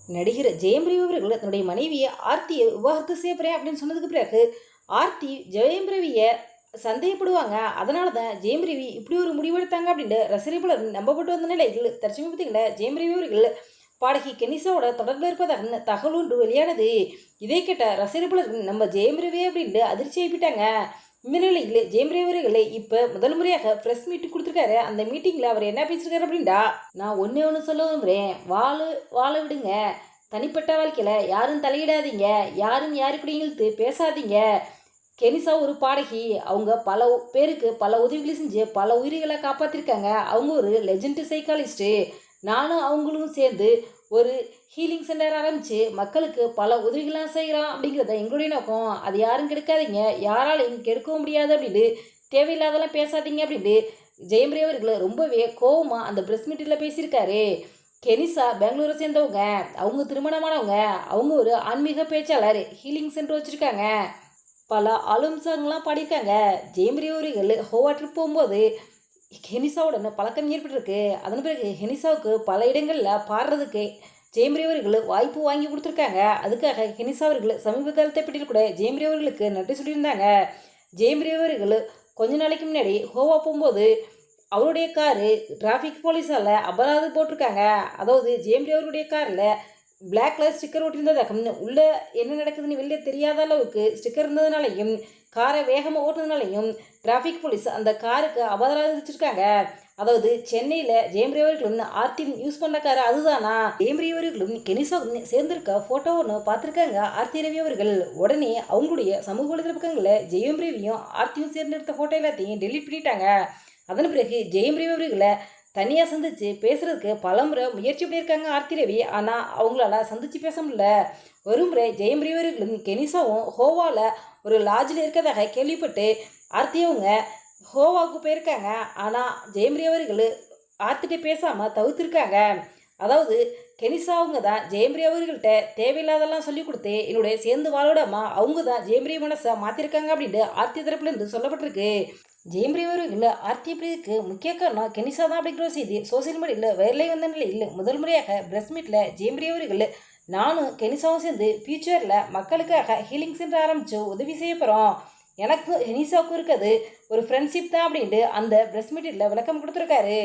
நடிகர் ஜெயம் ரவி அவர்கள் தன்னுடைய மனைவியை ஆர்த்தியை விவாகரத்து செய்ய போறேன் அப்படின்னு சொன்னதுக்கு பிறகு ஆர்த்தி ஜெயம் ரவியை சந்தேகப்படுவாங்க. அதனால தான் ஜெயம் ரவி இப்படி ஒரு முடிவெடுத்தாங்க அப்படின்ட்டு ரசிகர்கள் நம்பப்பட்டு வந்த நிலையில் தற்சமீபத்தில் ஜெயம் ரவி அவர்கள் பாடகி கெனிசாவோட தொடர்பில் இருப்பதாக தகவல் ஒன்று வெளியானது. இதை கேட்ட ரசிகர்கள் நம்ம ஜெயம் ரவி அப்படின்ட்டு அதிர்ச்சி ஆகிட்டாங்க. இந்த நிலையில் ஜெயம் ரவி அவர்கள் இப்போ முதல் முறையாக ப்ரெஸ் மீட் கொடுத்துருக்காரு. அந்த மீட்டிங்கில் அவர் என்ன பேசியிருக்காரு அப்படின்டா, நான் ஒன்றே ஒன்று சொல்ல விரும்புகிறேன், வாழ விடுங்க, தனிப்பட்ட வாழ்க்கையில் யாரும் தலையிடாதீங்க, யாரும் யாருக்கூட இழுத்து பேசாதீங்க. கெனிசா ஒரு பாடகி, அவங்க பல பேருக்கு பல உதவிகளை செஞ்சு பல உயிர்களை காப்பாற்றிருக்காங்க. அவங்க ஒரு லெஜெண்ட் சைக்காலஜிஸ்ட்டு. நானும் அவங்களும் சேர்ந்து ஒரு ஹீலிங் சென்டர் ஆரம்பித்து மக்களுக்கு பல உதவிகள்லாம் செய்கிறோம் அப்படிங்கிறத எங்களுடைய நோக்கம். அது யாரும் கெடுக்காதீங்க, யாராலையும் கெடுக்கவும் முடியாது அப்படின்னு தேவையில்லாதெல்லாம் பேசாதீங்க அப்படின்ட்டு ஜெயம் ரவி அவர்கள் ரொம்பவே கோவமாக அந்த ப்ரெஸ் மீட்டில் பேசியிருக்காரு. கெனிசா பெங்களூரை சேர்ந்தவங்க, அவங்க திருமணமானவங்க, அவங்க ஒரு ஆன்மீக பேச்சாளர், ஹீலிங் சென்டர் வச்சுருக்காங்க, பல ஆல்பம் சாங்லாம் பாடியிருக்காங்க. ஜெயம் ரவி அவர்கள் கோவா ட்ரிப் போகும்போது ஹெனிசாவுடன் பழக்கம் ஏற்பட்டிருக்கு. அதன் பிறகு ஹெனிசாவுக்கு பல இடங்களில் பாடுறதுக்கு ஜெயம் ரவி அவர்கள் வாய்ப்பு வாங்கி கொடுத்துருக்காங்க. அதுக்காக ஹெனிசா அவர்கள் சமீப காலத்தை பற்றியில் கூட ஜெயம் ரவி அவர்களுக்கு நன்றி சொல்லியிருந்தாங்க. ஜெயம் ரவி அவர்கள் கொஞ்ச நாளைக்கு முன்னாடி கோவா போகும்போது அவருடைய காரு டிராஃபிக் போலீஸால் அபராதம் போட்டிருக்காங்க. அதாவது ஜெயம் ரவி அவருடைய காரில் பிளாக் கலர் ஸ்டிக்கர் ஒட்டியிருந்ததாக, உள்ளே என்ன நடக்குதுன்னு வெளியே தெரியாத அளவுக்கு ஸ்டிக்கர் இருந்ததுனாலையும் காரை வேகமாக ஓட்டுனதுனாலையும் டிராஃபிக் போலீஸ் அந்த காருக்கு அபராதம் விதிச்சிருக்காங்க. அதாவது சென்னையில் ஜெயம் ரவி அவர்களும் ஆர்த்தி யூஸ் பண்ண காரு அதுதானா? ஜெயம் ரவி அவர்களும் கெனிசாவும் சேர்ந்திருக்க ஃபோட்டோ ஒன்று பார்த்துருக்காங்க ஆர்த்தி ரவி அவர்கள். உடனே அவங்களுடைய சமூக வலைதள பக்கங்களில் ஜெயம் ரவியும் ஆர்த்தியும் சேர்ந்தெடுத்த ஃபோட்டோ எல்லாத்தையும் டெலீட் பண்ணிட்டாங்க. அதன் பிறகு ஜெயம் ரவி அவர்களை தனியாக சந்தித்து பேசுகிறதுக்கு பல முறை முயற்சி பண்ணியிருக்காங்க ஆர்த்தி ரவி. ஆனால் அவங்களால சந்தித்து பேச முடியல. ஒரு முறை ஜெயம் ரவி அவர்களும் கெனிசாவும் ஹோவாவில் ஒரு லாட்ஜில் இருக்கிறதாக கேள்விப்பட்டு ஆர்த்தியவங்க ஹோவாவுக்கு போயிருக்காங்க. ஆனால் ஜெயம் ரவி அவர்கள் ஆர்த்திட்ட பேசாமல் தவிர்த்துருக்காங்க. அதாவது கெனிசாவுங்க தான் ஜெயம் ரவி அவர்கள்ட்ட தேவையில்லாதெல்லாம் சொல்லி கொடுத்து என்னுடைய சேர்ந்து வாழோடாமா அவங்க தான் ஜெயம் ரவி மனசை மாற்றிருக்காங்க அப்படின்ட்டு ஆர்த்தி தரப்புலேருந்து சொல்லப்பட்டிருக்கு. ஜெயம் ரவி அவர்கள் ஆர்த்தி பிரிவுக்கு முக்கிய காரணம் கெனிசா தான் அப்படிங்கிற செய்தி சோசியல் மீடியாவில் வைரலாகி வந்த நிலையில் முதல் முறையாக பிரஸ் மீட்டில் ஜெயம் ரவி அவர்கள் நானும் கெனிசாவும் சேர்ந்து ஃபியூச்சரில் மக்களுக்காக ஹீலிங் சென்டர் ஆரம்பித்து உதவி செய்ய போகிறோம், எனக்கும் கெனிசாவுக்கும் இருக்கிறது ஒரு ஃப்ரெண்ட்ஷிப் தான் அப்படின்ட்டு அந்த பிரஸ் மீட்டில் விளக்கம் கொடுத்துருக்காரு.